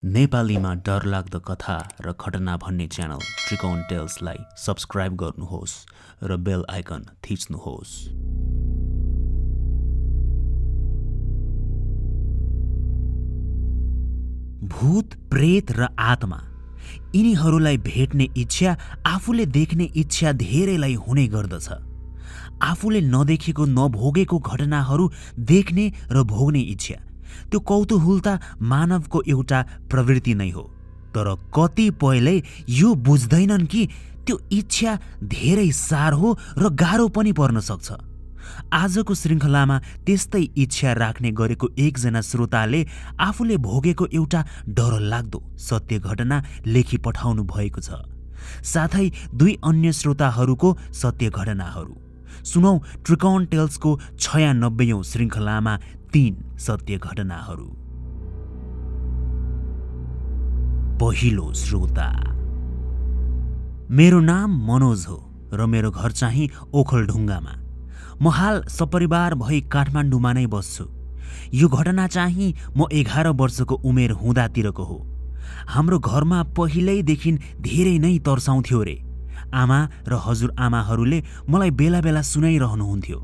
नेपालीमा डरलाग्दो कथा र घटना भन्ने च्यानल त्रिकोण टेल्सलाई सब्स्क्राइब गर्नुहोस् र बेल आइकन थिच्नुहोस्। भूत, प्रेत र आत्मा यिनीहरूलाई भेट्ने इच्छा आफूले देख्ने इच्छा धेरैलाई हुने गर्दछ। आफूले नदेखेको नभोगेको घटनाहरू देख्ने र भोग्ने इच्छा, त्यो कौतूहलता मानवको एउटा प्रवृत्ति नै हो। तर कतिपयले यो बुझ्दैनन् कि त्यो इच्छा धेरै सार हो र गाह्रो पनि पर्न सक्छ। आजको श्रृङ्खलामा त्यस्तै इच्छा राख्ने गरेको एकजना श्रोताले आफूले भोगेको एउटा डरलाग्दो सत्य घटना लेखी पठाउनु भएको छ। साथै दुई अन्य श्रोताहरूको सत्य घटनाहरू सुनौ। त्रिकोण टेल्सको 96औं श्रृङ्खलामा 3 सत्य घटनाहरू। पहिलो श्रोता। मेरो नाम मनोज हो र मेरो घर चाहिँ ओखलढुङ्गामा। म हाल सपरिवार भई काठमाडौँमा नै बस्छु। यो घटना चाहिँ म 11 वर्षको उमेर हुँदातिरको हो। हाम्रो घरमा पहिल्यैदेखि धेरै नै तर्साउँथ्यो रे। आमा र हजुरआमाहरूले मलाई बेला बेला सुनाइरहनुहुन्थ्यो।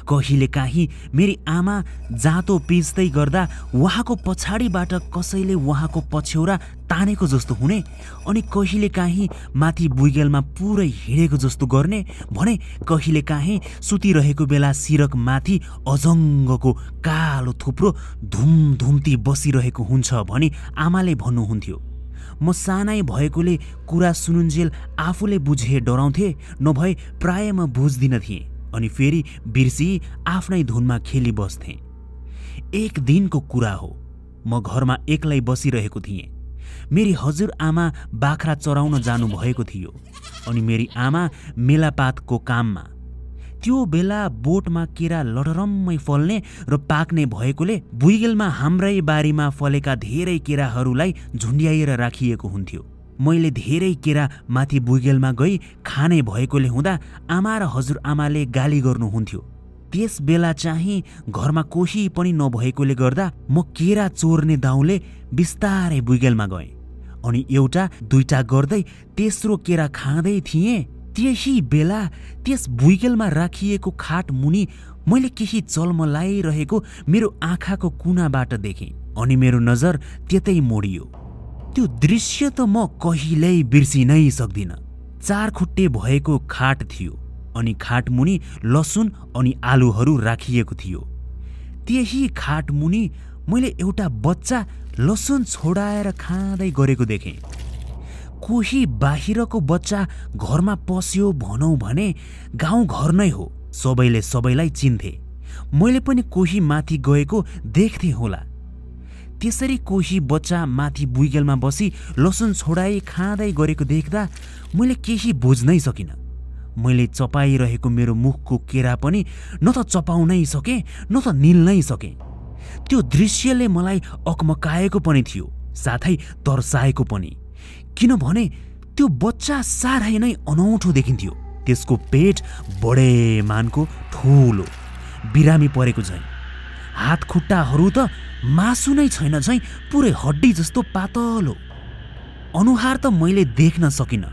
कहिलेकाहीँ मेरी आमा जाँतो पिच्दै गर्दा उहाँको पछाडिबाट कसैले उहाँको पछ्यौरा तानेको जस्तो हुने, अनि कहिलेकाहीँ माथि बुइगेलमा पुरै हिँडेको जस्तो गर्ने भने कहिलेकाहीँ सुतिरहेको बेला सिरक माथि अजङ्गको कालो थुप्रो धुमधुम्ती बसिरहेको हुन्छ भनी आमाले भन्नुहुन्थ्यो। म सानै भएकोले कुरा सुनुन्जेल आफूले बुझे डराउँथे, नभए प्राय म बुझ्दिन थिएँ अनि फेरि बिर्सी आफ्नै धुनमा खेली बस्थे। एक दिनको कुरा हो, म घरमा एक्लै बसिरहेको थिएँ। मेरी हजुरआमा बाख्रा चराउन जानुभएको थियो अनि मेरी आमा मेलापातको काममा। त्यो बेला बोटमा केरा लडरम्मै फल्ने र पाक्ने भएकोले बुइगेलमा हाम्रै बारीमा फलेका धेरै केराहरूलाई झुन्ड्याएर राखिएको हुन्थ्यो। मैले धेरै केरा माथि बुइगेलमा गई खाने भएकोले हुँदा आमा र हजुरआमाले गाली गर्नुहुन्थ्यो। त्यस बेला चाहिँ घरमा कोही पनि नभएकोले गर्दा म केरा चोर्ने दाउले बिस्तारै बुइगेलमा गएँ अनि एउटा दुईटा गर्दै तेस्रो केरा खाँदै थिएँ। त्यही बेला त्यस बुइगेलमा राखिएको खाट मुनि मैले केही चलमलाइरहेको मेरो आँखाको कुनाबाट देखेँ अनि मेरो नजर त्यतै मोडियो। त्यो दृश्य त म कहिल्यै बिर्सिनै सक्दिनँ। 4 खुट्टे भएको खाट थियो अनि खाट मुनि लसुन अनि आलुहरू राखिएको थियो। त्यही खाट मुनि मैले एउटा बच्चा लसुन छोडाएर खाँदै गरेको देखेँ। कोही बाहिरको बच्चा घरमा पस्यो भनौँ भने गाउँ घर नै हो, सबैले सबैलाई चिन्थे। मैले पनि कोही माथि गएको देख्थे होला। त्यसरी कोही बच्चा माथि बुइगेलमा बसी लसुन छोडाई खाँदै गरेको देख्दा मैले केही बुझ्नै सकिनँ। मैले चपाइरहेको मेरो मुखको केरा पनि न त चपाउनै सकेँ न त निल्नै सकेँ। त्यो दृश्यले मलाई अकमकाएको पनि थियो, साथै तर्साएको पनि, किनभने त्यो बच्चा साह्रै नै अनौठो देखिन्थ्यो। त्यसको पेट बडे मानको ठुलो, बिरामी परेको झैँ। हात खुट्टाहरू त मासु नै छैन झैँ पुरै हड्डी जस्तो पातलो। अनुहार त मैले देख्न सकिनँ।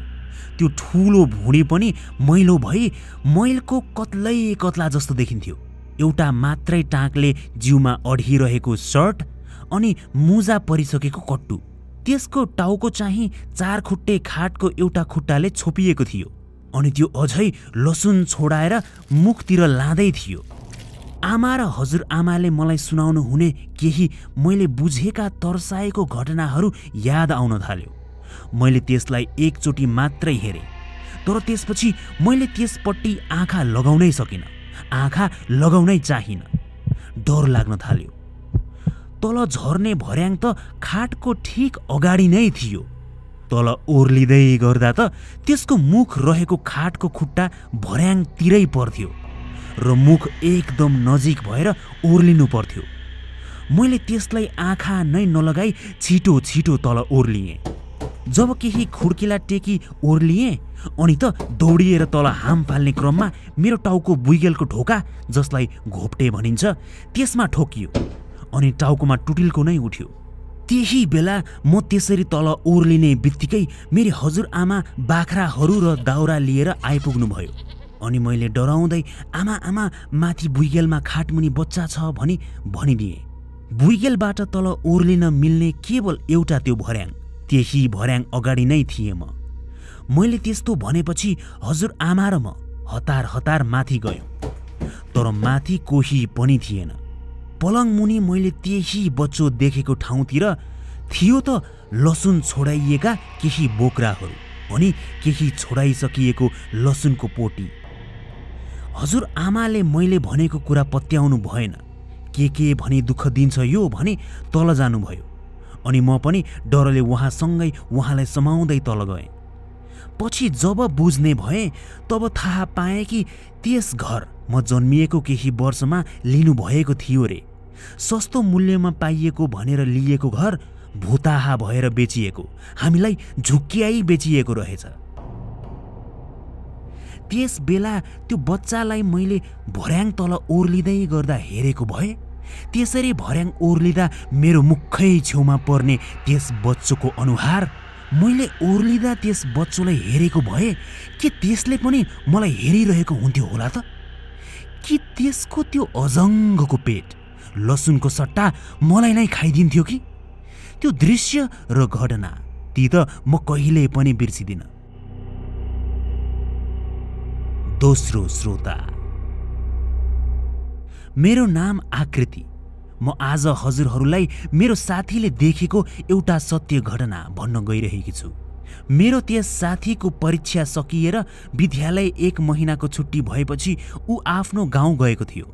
त्यो ठुलो भुँडी पनि मैलो भई मैलको कत्लै कत्ला जस्तो देखिन्थ्यो। एउटा मात्रै टाँकले जिउमा अड्हिरहेको सर्ट अनि मुजा परिसकेको कट्टु। त्यसको टाउको चाहिँ 4 खुट्टे खाटको एउटा खुट्टाले छोपिएको थियो अनि त्यो अझै लसुन छोडाएर मुखतिर लाँदै थियो। आमा र हजुरआमाले मलाई सुनाउनु हुने केही मैले बुझेका तर्साएको घटनाहरू याद आउन थाल्यो। मैले त्यसलाई एकचोटि मात्रै हेरेँ, तर त्यसपछि मैले त्यसपट्टि आँखा लगाउनै सकिनँ, आँखा लगाउनै चाहिनँ। डर लाग्न थाल्यो। तल झर्ने भर्याङ त खाटको ठिक अगाडि नै थियो। तल ओर्लिँदै गर्दा त त्यसको मुख रहेको खाटको खुट्टा भर्याङतिरै पर्थ्यो र मुख एकदम नजिक भएर ओर्लिनु पर्थ्यो। मैले त्यसलाई आँखा नै नलगाई छिटो छिटो तल ओर्लिएँ। जब केही खुड्किला टेकी ओर्लिएँ अनि त दौडिएर तल हाम फाल्ने क्रममा मेरो टाउको बुइगेलको ढोका, जसलाई घोप्टे भनिन्छ, त्यसमा ठोकियो अनि टाउकोमा टुटिल्को नै उठ्यो। त्यही बेला म त्यसरी तल ओर्लिने बित्तिकै मेरी हजुरआमा बाख्राहरू र दाउरा लिएर आइपुग्नुभयो। अनि मैले डराउँदै आमा आमा माथि बुइगेलमा खाटमुनि बच्चा छ भनिदिएँ। बुइगेलबाट तल ओर्लिन मिल्ने केवल एउटा त्यो भर्याङ, त्यही भर्याङ अगाडि नै थिएँ म। मैले त्यस्तो भनेपछि हजुरआमा र म हतार हतार माथि गयौँ, तर माथि कोही पनि थिएन। पलङ मुनि मैले त्यही बच्चो देखेको ठाउँतिर थियो त लसुन छोडाइएका केही बोक्राहरू अनि केही छोडाइसकिएको लसुनको पोटी। हजुरआमाले मैले भनेको कुरा पत्याउनु भएन। के भनी दुःख दिन्छ यो भनी तल जानुभयो अनि म पनि डरले उहाँसँगै उहाँलाई समाउँदै तल गएँ। पछि जब बुझ्ने भएँ तब थाहा पाएँ कि त्यस घर म जन्मिएको केही वर्षमा लिनुभएको थियो रे। सस्तो मूल्यमा पाइएको भनेर लिएको घर भुताहा भएर बेचिएको, हामीलाई झुक्क्याई बेचिएको रहेछ। त्यस बेला त्यो बच्चालाई मैले भर्याङ तल ओर्लिँदै गर्दा हेरेको भए, त्यसरी भर्याङ ओर्लिँदा मेरो मुखै छेउमा पर्ने त्यस बच्चोको अनुहार मैले ओर्लिँदा त्यस बच्चोलाई हेरेको भए के त्यसले पनि मलाई हेरिरहेको हुन्थ्यो होला त? कि त्यसको त्यो अजङ्गको पेट लसुनको सट्टा मलाई नै खाइदिन्थ्यो कि? त्यो दृश्य र घटना ती त म कहिले पनि बिर्सिदिन। दोस्रो श्रोता। मेरो नाम आकृति। म आज हजुरहरूलाई मेरो साथीले देखेको एउटा सत्य घटना भन्न गइरहेकी छु। मेरो त्यस साथीको परीक्षा सकिएर विद्यालय 1 महिनाको छुट्टी भएपछि ऊ आफ्नो गाउँ गएको थियो।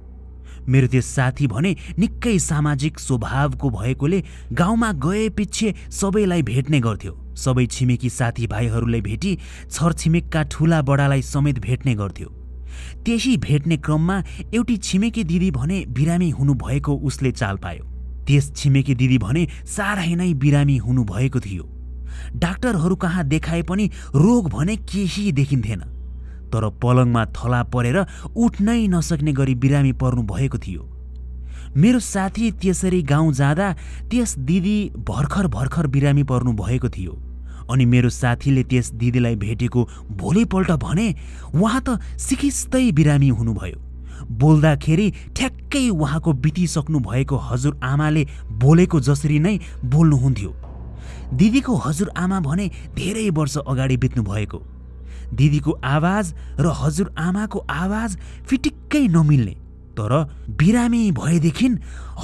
मेरो त्यस साथी भने निकै सामाजिक स्वभावको भएकोले गाउँमा गएपछि सबैलाई भेट्ने गर्थ्यो। सबै छिमेकी साथीभाइहरूलाई भेटी छरछिमेकका ठुला बडालाई समेत भेट्ने गर्थ्यो। त्यही भेट्ने क्रममा एउटी छिमेकी दिदी भने बिरामी हुनुभएको उसले चाल पायो। त्यस छिमेकी दिदी भने साह्रै नै बिरामी हुनुभएको थियो। डाक्टरहरू कहाँ देखाए पनि रोग भने केही देखिन्थेन, तर पलङमा थला परेर उठ्नै नसक्ने गरी बिरामी पर्नु भएको थियो। मेरो साथी त्यसरी गाउँ जाँदा त्यस दिदी भर्खर बिरामी पर्नु भएको थियो अनि मेरो साथीले त्यस दिदीलाई भेटेको भोलिपल्ट भने उहाँ त सिकिस्तै बिरामी हुनुभयो। बोल्दाखेरि ठ्याक्कै उहाँको बितिसक्नु भएको हजुरआमाले बोलेको जसरी नै बोल्नुहुन्थ्यो। दिदीको हजुरआमा भने धेरै वर्ष अगाडि बित्नु भएको। दिदीको आवाज र हजुरआमाको आवाज फिटिक्कै नमिल्ने, तर बिरामी भएदेखि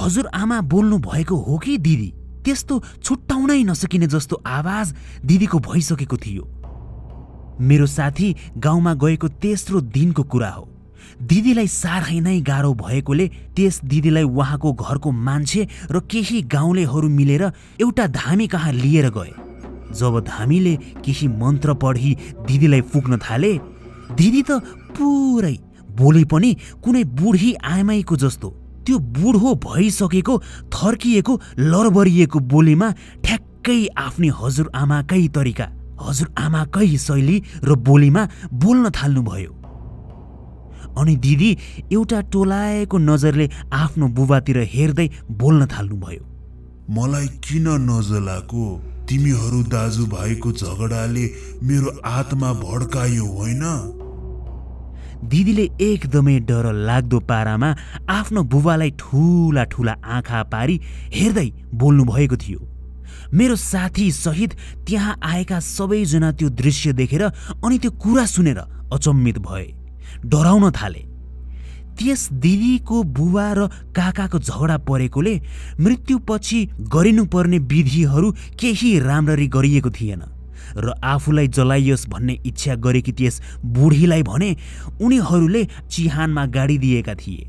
हजुरआमा बोल्नु भएको हो कि दिदी त्यस्तो छुट्टाउनै नसकिने जस्तो आवाज दिदीको भइसकेको थियो। मेरो साथी गाउँमा गएको तेस्रो दिनको कुरा हो। दिदीलाई साह्रै नै गाह्रो भएकोले त्यस दिदीलाई उहाँको घरको मान्छे र केही गाउँलेहरू मिलेर एउटा धामी कहाँ लिएर गए। जब धामीले केही मन्त्र पढी दिदीलाई फुक्न थाले, दिदी त पुरै बोली पनि कुनै बुढी आमाईको जस्तो त्यो बुढो भइसकेको थर्किएको लरबरिएको बोलीमा ठ्याक्कै आफ्नी हजुरआमाकै तरिका, हजुरआमाकै शैली र बोलीमा बोल्न थाल्नुभयो। अनि दिदी एउटा टोलाएको नजरले आफ्नो बुबातिर हेर्दै बोल्न थाल्नुभयो। मलाई किन नजलाको? तिमीहरू दाजुभाइको झगडाले मेरो आत्मा भड्कायो होइन? दिदीले एकदमै डर लाग्दो पारामा आफ्नो बुबालाई ठुला ठुला आँखा पारी हेर्दै बोल्नु भएको थियो। मेरो साथी सहित त्यहाँ आएका सबैजना त्यो दृश्य देखेर अनि त्यो कुरा सुनेर अचम्मित भए, डराउन थाले। त्यस दिदीको बुबा र काकाको झगडा परेकोले मृत्युपछि गरिनुपर्ने विधिहरू केही राम्ररी गरिएको थिएन र आफूलाई जलाइयोस् भन्ने इच्छा गरेकी त्यस बुढीलाई भने उनीहरूले चिहानमा गाडी दिएका थिए।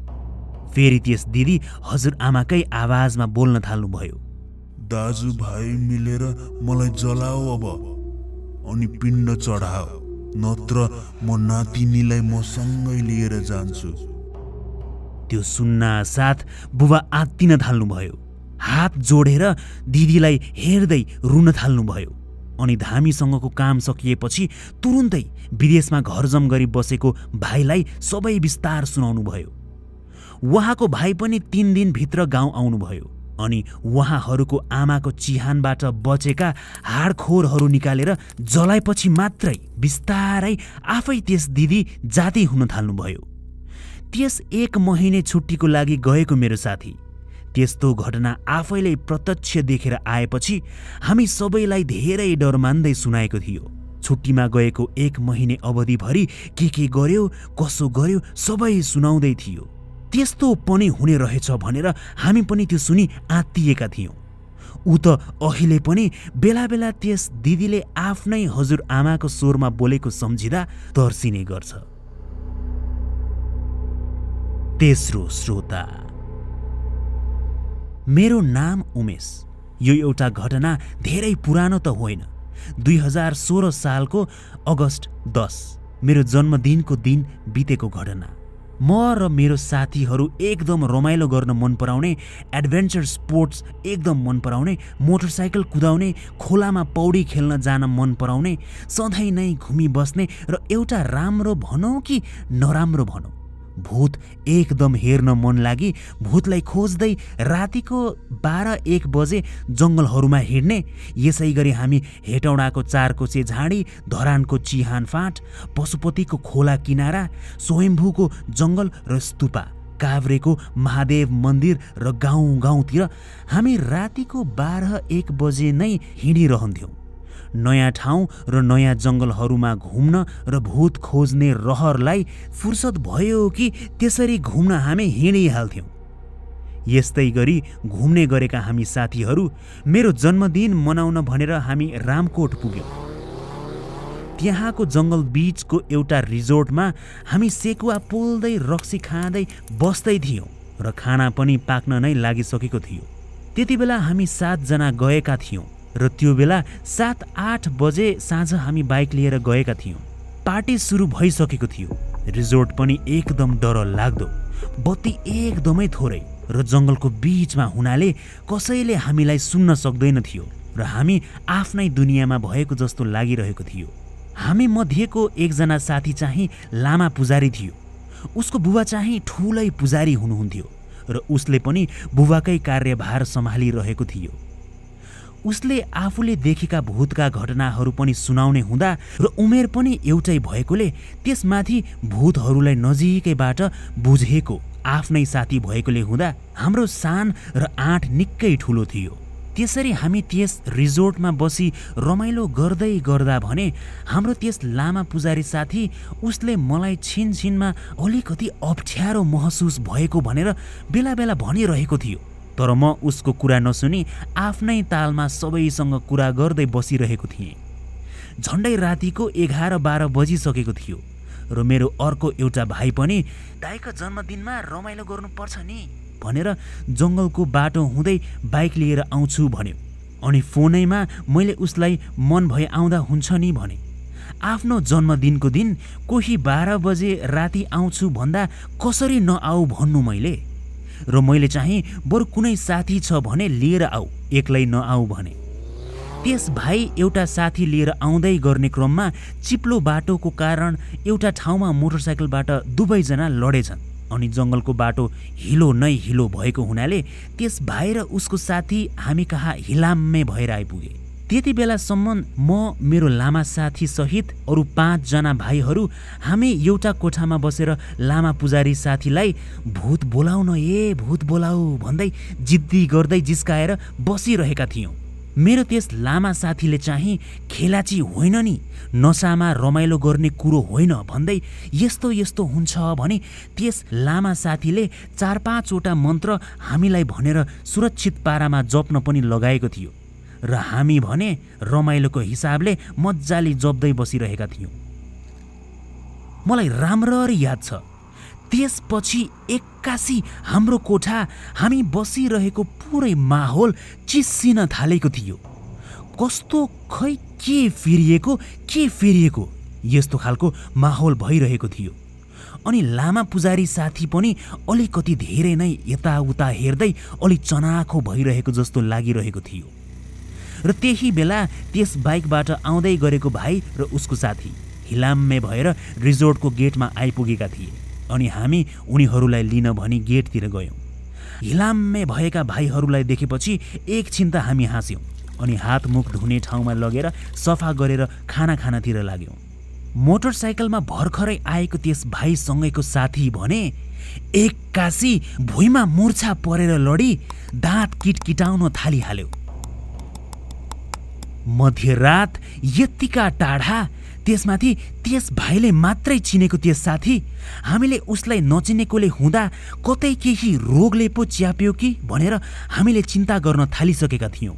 फेरि त्यस दिदी हजुरआमाकै आवाजमा बोल्न थाल्नुभयो। दाजुभाइ मिलेर मलाई जलाओ अब अनि पिण्ड चढाओ, नत्र म नातिनीलाई मसँगै लिएर जान्छु। त्यो सुन्ना साथ बुबा आत्तिन थाल्नुभयो। हात जोडेर दिदीलाई हेर्दै रुन थाल्नुभयो अनि धामीसँगको काम सकिएपछि तुरुन्तै विदेशमा घरजम गरी बसेको भाइलाई सबै विस्तार सुनाउनु भयो। उहाँको भाइ पनि 3 दिनभित्र गाउँ आउनुभयो। अनि उहाँहरूको आमाको चिहानबाट बचेका हाडखोरहरू निकालेर जलाएपछि मात्रै बिस्तारै आफै त्यस दिदी जाती हुन थाल्नुभयो। त्यस 1 महिने छुट्टीको लागि गएको मेरो साथी त्यस्तो घटना आफैले प्रत्यक्ष देखेर आएपछि हामी सबैलाई धेरै डर मान्दै सुनाएको थियो। छुट्टीमा गएको 1 महिने अवधिभरि के गर्यो कसो गर्यो सबै सुनाउँदै थियो। त्यस्तो पनि हुने रहेछ भनेर हामी पनि त्यो सुनि आत्तिएका थियौँ। ऊ त अहिले पनि बेला बेला त्यस दिदीले आफ्नै हजुरआमाको स्वरमा बोलेको सम्झिँदा तर्सिने गर्छ। तेस्रो श्रोता। मेरो नाम उमेश। यो एउटा घटना धेरै पुरानो त होइन। 2016 सालको अगस्त 10 मेरो जन्मदिनको दिन बितेको घटना। म र मेरो साथीहरू एकदम रमाइलो गर्न मन पराउने, एडभेन्चर स्पोर्ट्स एकदम मन पराउने, मोटरसाइकल कुदाउने, खोलामा पौडी खेल्न जान मन पराउने, सधैँ नै घुमी बस्ने र एउटा राम्रो भनौँ कि नराम्रो भनौँ भूत एकदम हेर्न मन लागि भूतलाई खोज्दै रातिको 12-1 बजे जङ्गलहरूमा हिँड्ने। यसै गरी हामी हेटौडाको 4 कोसे झाडी, धरानको चिहान फाँट, पशुपतिको खोला किनारा, स्वयम्भूको जङ्गल र स्तूपा, काभ्रेको महादेव मन्दिर र गाउँतिर हामी रातिको 12-1 बजे नै हिँडिरहन्थ्यौँ। नयाँ ठाउँ र नयाँ जङ्गलहरूमा घुम्न र भूत खोज्ने रहरलाई फुर्सद भयो कि त्यसरी घुम्न हामी हिँडिहाल्थ्यौँ। यस्तै गरी घुम्ने गरेका हामी साथीहरू मेरो जन्मदिन मनाउन भनेर हामी रामकोट पुग्यौँ। त्यहाँको जङ्गल बीचको एउटा रिजोर्टमा हामी सेकुवा पोल्दै रक्सी खाँदै बस्दै थियौँ र खाना पनि पाक्न नै लागिसकेको थियो। त्यति बेला हामी 7 जना गएका थियौँ र त्यो बेला 7-8 बजे साँझ हामी बाइक लिएर गएका थियौँ। पार्टी सुरु भइसकेको थियो। रिजोर्ट पनि एकदम डर लाग्दो, बत्ती एकदमै थोरै र जङ्गलको बीचमा हुनाले कसैले हामीलाई सुन्न सक्दैन थियो र हामी आफ्नै दुनियाँमा भएको जस्तो लागिरहेको थियो। हामी मध्येको एकजना साथी चाहिँ लामा पुजारी थियो। उसको बुबा चाहिँ ठुलै पुजारी हुनुहुन्थ्यो र उसले पनि बुबाकै कार्यभार सम्हालिरहेको थियो। उसले आफूले देखेका भूतका घटनाहरू पनि सुनाउने हुँदा र उमेर पनि एउटै भएकोले त्यसमाथि भूतहरूलाई नजिकैबाट बुझेको आफ्नै साथी भएकोले हुँदा हाम्रो सान र आँट निकै ठुलो थियो। त्यसरी हामी त्यस रिजोर्टमा बसी रमाइलो गर्दै गर्दा भने हाम्रो त्यस लामा पुजारी साथी उसले मलाई छिनछिनमा अलिकति अप्ठ्यारो महसुस भएको भनेर बेला बेला भनिरहेको थियो। तर म उसको कुरा नसुनी आफ्नै तालमा सबैसँग कुरा गर्दै बसिरहेको थिएँ। झन्डै रातिको 11-12 बजिसकेको थियो र मेरो अर्को एउटा भाइ पनि दाइको जन्मदिनमा रमाइलो गर्नुपर्छ नि भनेर जङ्गलको बाटो हुँदै बाइक लिएर आउँछु भन्यो। अनि फोनैमा मैले उसलाई मन भए आउँदा हुन्छ नि भने। आफ्नो जन्मदिनको दिन कोही 12 बजे राति आउँछु भन्दा कसरी नआऊ भन्नु मैले। र मैले चाहिँ बरु कुनै साथी छ भने लिएर आऊ, एक्लै नआऊ भने। त्यस भाइ एउटा साथी लिएर आउँदै गर्ने क्रममा चिप्लो बाटोको कारण एउटा ठाउँमा मोटरसाइकलबाट दुवैजना लडेछन् अनि जङ्गलको बाटो हिलो नै हिलो भएको हुनाले त्यस भाइ र उसको साथी हामी कहाँ हिलाम्मे भएर आइपुगे। त्यति बेलासम्म म मेरो लामा साथी सहित अरू 5 जना भाइहरू हामी एउटा कोठामा बसेर लामा पुजारी साथीलाई भूत बोलाउन भूत बोलाऊ भन्दै जिद्दी गर्दै जिस्काएर बसिरहेका थियौँ। मेरो त्यस लामा साथीले चाहिँ खेलाची होइन नि, नसामा रमाइलो गर्ने कुरो होइन भन्दै यस्तो यस्तो हुन्छ भने त्यस लामा साथीले 4-5 वटा मन्त्र हामीलाई भनेर सुरक्षित पारामा जप्न पनि लगाएको थियो र हामी भने रमाइलोको हिसाबले मज्जाले जप्दै बसिरहेका थियौँ। मलाई राम्ररी याद छ त्यसपछि 81 हाम्रो कोठा हामी बसिरहेको पुरै माहौल चिस्सिन थालेको थियो। कस्तो खै के फेरिएको यस्तो खालको माहौल भइरहेको थियो। अनि लामा पुजारी साथी पनि अलिकति धेरै नै यताउता हेर्दै अलि चनाखो भइरहेको जस्तो लागिरहेको थियो। र त्यही बेला त्यस बाइकबाट आउँदै गरेको भाइ र उसको साथी हिलाम्मे भएर रिजोर्टको गेटमा आइपुगेका थिए अनि हामी उनीहरूलाई लिन भनी गेटतिर गयौँ। हिलाम्मे भएका भाइहरूलाई देखेपछि एकछिन त हामी हाँस्यौँ अनि हात मुख धुने ठाउँमा लगेर सफा गरेर खाना खानातिर लाग्यौँ। मोटरसाइकलमा भर्खरै आएको त्यस भाइसँगैको साथी भने एक्कासी भुइँमा मुर्छा परेर लडी दाँत किटकिटाउन थालिहाल्यो। मध्यरात यत्तिका टाढा, त्यसमाथि त्यस भाइले मात्रै चिनेको त्यस साथी, हामीले उसलाई नचिनेकोले हुँदा कतै केही रोगले पो च्याप्यो कि भनेर हामीले चिन्ता गर्न थालिसकेका थियौँ।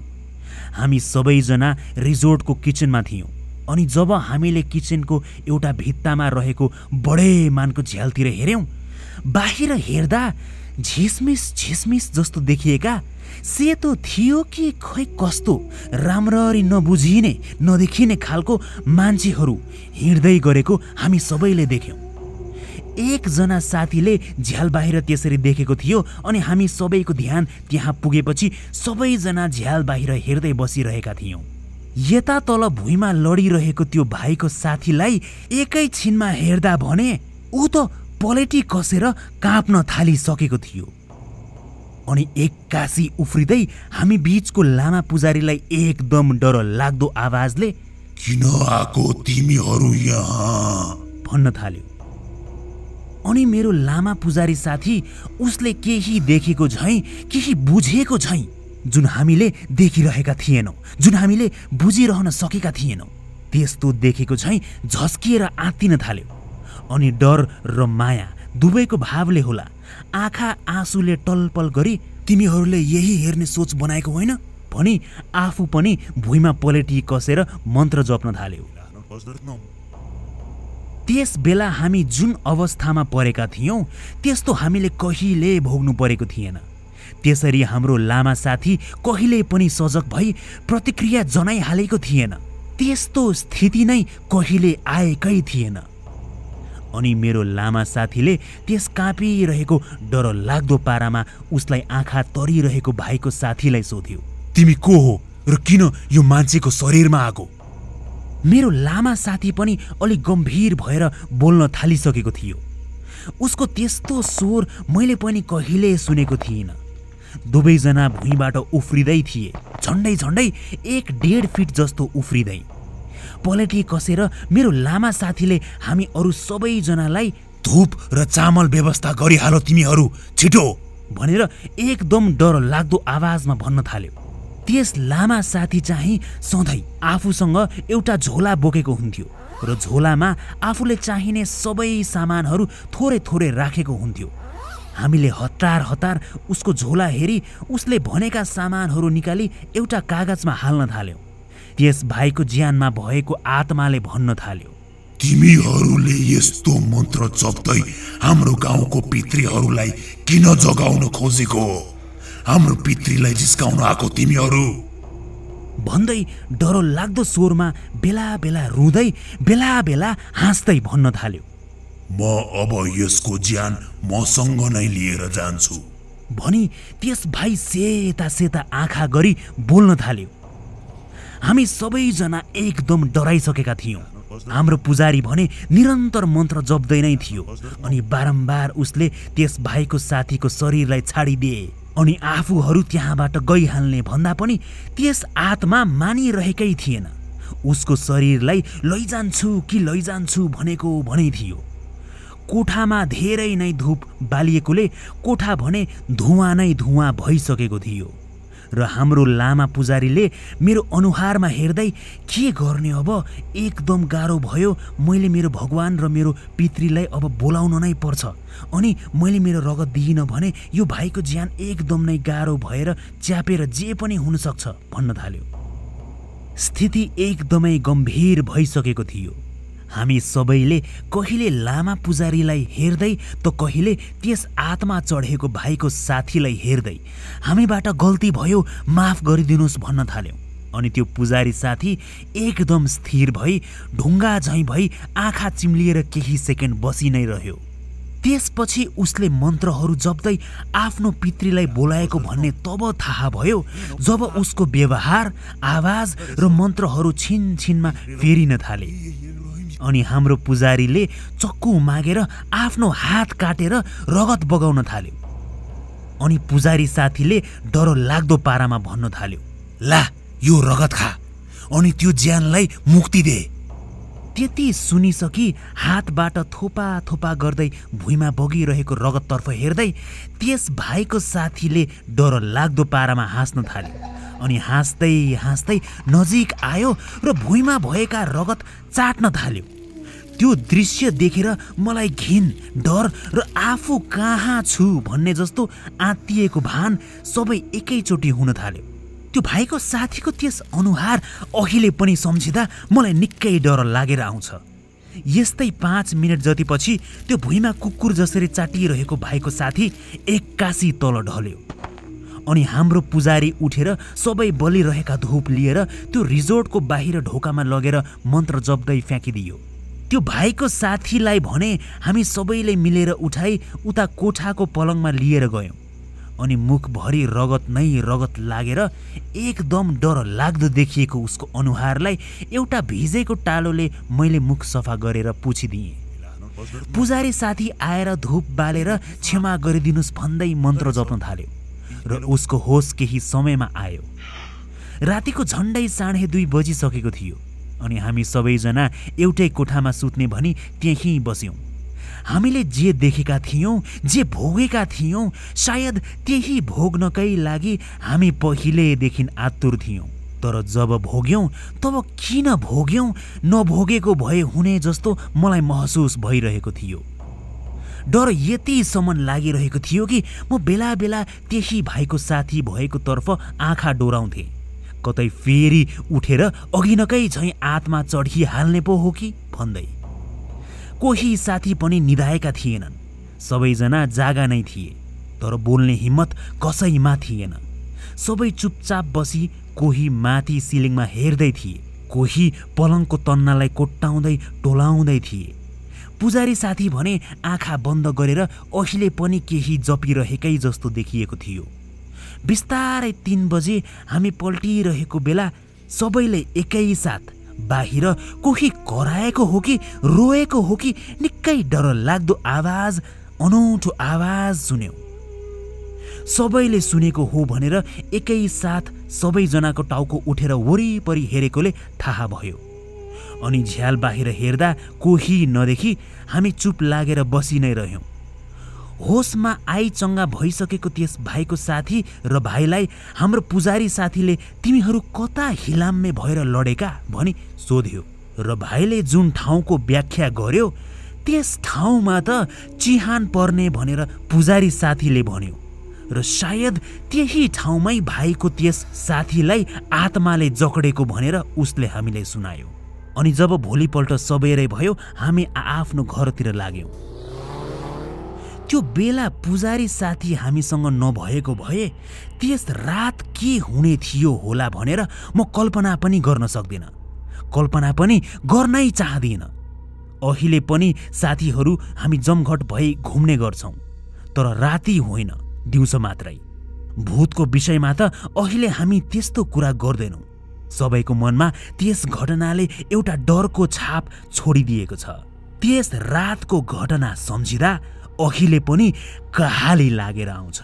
हामी सबैजना रिजोर्टको किचनमा थियौँ अनि जब हामीले किचनको एउटा भित्तामा रहेको बडे मानको झ्यालतिर हेऱ्यौँ, बाहिर हेर्दा झिसमिस झिसमिस जस्तो देखिएका सेतो थियो कि खै कस्तो राम्ररी नबुझिने नदेखिने खालको मान्छेहरू हिँड्दै गरेको हामी सबैले देख्यौँ। एकजना साथीले झ्याल बाहिर त्यसरी देखेको थियो अनि हामी सबैको ध्यान त्यहाँ पुगेपछि सबैजना झ्याल बाहिर हेर्दै बसिरहेका थियौँ। यता तल भुइँमा लडिरहेको त्यो भाइको साथीलाई एकैछिनमा हेर्दा भने ऊ त पलेटी कसेर काँप्न थालिसकेको थियो अनि एक्कासी उफ्रिँदै हामी बीचको लामा पुजारीलाई एकदम डर लाग्दो आवाजले किन आको तिमीहरू यहाँ भन्न थाल्यो। अनि मेरो लामा पुजारी साथी उसले केही देखेको झैँ केही बुझेको झैँ, जुन हामीले देखिरहेका थिएनौँ, जुन हामीले बुझिरहन सकेका थिएनौँ, त्यस्तो देखेको झैँ झस्किएर आत्तिन थाल्यो अनि डर र माया दुवैको भावले होला आँखा आँसुले टलपल गरी तिमीहरूले यही हेर्ने सोच बनाएको होइन भनी आफू पनि भुइँमा पलेटी कसेर मन्त्र जप्न थाल्यो। त्यस बेला हामी जुन अवस्थामा परेका थियौँ त्यस्तो हामीले कहिले भोग्नु परेको थिएन। त्यसरी हाम्रो लामा साथी कहिले पनि सजग भई प्रतिक्रिया जनाइहालेको थिएन। त्यस्तो स्थिति नै कहिले आएकै थिएन। अनि मेरो लामा साथीले त्यस काँपिरहेको डर लाग्दो पारामा उसलाई आँखा तरिरहेको भाइको साथीलाई सोध्यो, तिमी को हो र किन यो मान्छेको शरीरमा आएको? मेरो लामा साथी पनि अलि गम्भीर भएर बोल्न थालिसकेको थियो। उसको त्यस्तो स्वर मैले पनि कहिले सुनेको थिइनँ। दुवैजना भुइँबाट उफ्रिँदै थिए, झन्डै झन्डै 1.5 फिट जस्तो उफ्रिँदै। पलेटी कसेर मेरो लामा साथीले हामी अरू सबैजनालाई धुप र चामल व्यवस्था गरिहालो तिमीहरू छिटो भनेर एकदम डर लाग्दो आवाजमा भन्न थाल्यो। त्यस लामा साथी चाहिँ सधैँ आफूसँग एउटा झोला बोकेको हुन्थ्यो र झोलामा आफूले चाहिने सबै सामानहरू थोरै थोरै राखेको हुन्थ्यो। हामीले हतार हतार उसको झोला हेरी उसले भनेका सामानहरू निकाली एउटा कागजमा हाल्न थाल्यौँ। त्यस भाइको ज्यानमा भएको आत्माले भन्न थाल्यो, तिमीहरूले यस्तो मन्त्र जप्दै हाम्रो गाउँको पितृहरूलाई किन जगाउन खोजेको? हाम्रो पितृलाई जिस्काउन आएको तिमीहरू भन्दै डर लाग्दो स्वरमा बेला बेला रुँदै बेला बेला हाँस्दै भन्न थाल्यो, म अब यसको ज्यान मसँग नै लिएर जान्छु भनी त्यस भाइ सेता सेता आँखा गरी बोल्न थाल्यो। हामी सबैजना एकदम डराइसकेका थियौँ। हाम्रो पुजारी भने निरन्तर मन्त्र जप्दै नै थियो अनि बारम्बार उसले त्यस भाइको साथीको शरीरलाई छाडिदिए अनि आफूहरू त्यहाँबाट गइहाल्ने भन्दा पनि त्यस आत्मा मानिरहेकै थिएन। उसको शरीरलाई लैजान्छु कि लैजान्छु भनेको भनै थियो। कोठामा धेरै नै धुप बालिएकोले कोठा भने धुवाँ नै धुवाँ भइसकेको थियो र हाम्रो लामा पुजारीले मेरो अनुहारमा हेर्दै के गर्ने अब एकदम गाह्रो भयो। मैले मेरो भगवान र मेरो पितृलाई अब बोलाउन नै पर्छ अनि मैले मेरो रगत दिइन भने यो भाइको ज्यान एकदम नै गाह्रो भएर च्यापेर जे पनि हुनसक्छ भन्न थाल्यो। स्थिति एकदमै गम्भीर भइसकेको थियो। हामी सबैले कहिले लामा पुजारीलाई हेर्दै त कहिले त्यस आत्मा चढेको भाइको साथीलाई हेर्दै हामीबाट गल्ती भयो माफ गरिदिनुहोस् भन्न थाल्यौँ। अनि त्यो पुजारी साथी एकदम स्थिर भई ढुङ्गा झैँ भई आँखा चिम्लिएर केही सेकेन्ड बसी नै रह्यो। त्यसपछि उसले मन्त्रहरू जप्दै आफ्नो पितृलाई बोलाएको भन्ने तब थाहा भयो जब उसको व्यवहार, आवाज र मन्त्रहरू छिनछिनमा फेरिन थाले। अनि हाम्रो पुजारीले चक्कु मागेर आफ्नो हात काटेर रगत बगाउन थाल्यो। अनि पुजारी साथीले डर लाग्दो पारामा भन्न थाल्यो, ला यो रगत खा अनि त्यो ज्यानलाई मुक्ति दे। त्यति सुनिसकी हातबाट थोपा थोपा गर्दै भुइँमा बगिरहेको रगततर्फ हेर्दै त्यस भाइको साथीले डर लाग्दो पारामा हाँस्न थाल्यो अनि हाँस्दै हाँस्दै नजिक आयो र भुइँमा भएका रगत चाट्न थाल्यो। त्यो दृश्य देखेर मलाई घिन, डर र आफू कहाँ छु भन्ने जस्तो आत्तिएको भान सबै एकैचोटि हुन थाल्यो। त्यो भाइको साथीको त्यस अनुहार अहिले पनि सम्झिँदा मलाई निकै डर लागेर आउँछ। यस्तै 5 मिनट जतिपछि त्यो भुइँमा कुकुर जसरी चाटिरहेको भाइको साथी एक्कासी तल ढल्यो अनि हाम्रो पुजारी उठेर सबै बलिरहेका धूप लिएर त्यो रिजोर्टको बाहिर ढोकामा लगेर मन्त्र जप्दै फ्याँकिदियो। त्यो भाइको साथीलाई भने हामी सबैले मिलेर उठाई उता कोठाको पलङमा लिएर गयौँ अनि मुखभरि रगत नै रगत लागेर एकदम डर लाग्दो देखिएको उसको अनुहारलाई एउटा भिजेको टालोले मैले मुख सफा गरेर पुछिदिएँ। पुजारी साथी आएर धूप बालेर क्षमा गरिदिनुस् भन्दै मन्त्र जप्न थाल्यो र उसको होस केही समयमा आयो। रातिको झन्डै 2:30 बजिसकेको थियो अनि हामी सबैजना एउटै कोठामा सुत्ने भनी त्यहीँ बस्यौँ। हामीले जे देखेका थियौँ, जे भोगेका थियौँ, सायद त्यही भोग्नकै लागि हामी पहिलेदेखि आतुर थियौँ। तर जब भोग्यौँ तब किन भोग्यौँ नभोगेको भए हुने जस्तो मलाई महसुस भइरहेको थियो। डर यतिसम्म लागिरहेको थियो कि म बेला बेला त्यही भाइको साथी भएको तर्फ आँखा डोराउँथेँ। कतै फेरि उठेर अघिनकै झैँ आत्मा चढिहाल्ने पो हो कि भन्दै। कोही साथी पनि निधाएका थिएनन्, सबैजना जागा नै थिए, तर बोल्ने हिम्मत कसैमा थिएन। सबै चुपचाप बसी कोही माथि सिलिङमा हेर्दै थिए, कोही पलङको तन्नालाई कोट्टाउँदै टोलाउँदै थिए। पुजारी साथी भने आँखा बन्द गरेर अहिले पनि केही जपिरहेकै जस्तो देखिएको थियो। बिस्तारै 3 बजे हामी पल्टिरहेको बेला सबैले एकैसाथ बाहिर कोही कराएको हो कि रोएको हो कि निकै डर लाग्दो आवाज, अनौठो आवाज सुन्यौँ। सबैले सुनेको हो भनेर एकैसाथ सबैजनाको टाउको उठेर वरिपरि हेरेकोले थाहा भयो अनि झ्याल बाहिर हेर्दा कोही नदेखि हामी चुप लागेर बसी नै रह्यौँ। होसमा आइचङ्गा भइसकेको त्यस भाइको साथी र भाइलाई हाम्रो पुजारी साथीले तिमीहरू कता हिलाम्मे भएर लडेका भनी सोध्यो र भाइले जुन ठाउँको व्याख्या गर्यो त्यस ठाउँमा त चिहान पर्ने भनेर पुजारी साथीले भन्यो र सायद त्यही ठाउँमै भाइको त्यस साथीलाई आत्माले जकडेको भनेर उसले हामीलाई सुनायो। अनि जब भोलिपल्ट सबेरै भयो हामी आफ्नो घरतिर लाग्यौँ। त्यो बेला पुजारी साथी हामीसँग नभएको भए त्यस रात के हुने थियो होला भनेर म कल्पना पनि गर्न सक्दिनँ, कल्पना पनि गर्नै चाहदिनँ। अहिले पनि साथीहरू हामी जमघट भई घुम्ने गर्छौँ, तर राति होइन, दिउँसो मात्रै। भूतको विषयमा त अहिले हामी त्यस्तो कुरा गर्दैनौँ। सबैको मनमा त्यस घटनाले एउटा डरको छाप छोडिदिएको छ। त्यस रातको घटना सम्झिँदा अहिले पनि कहाली लागेर आउँछ।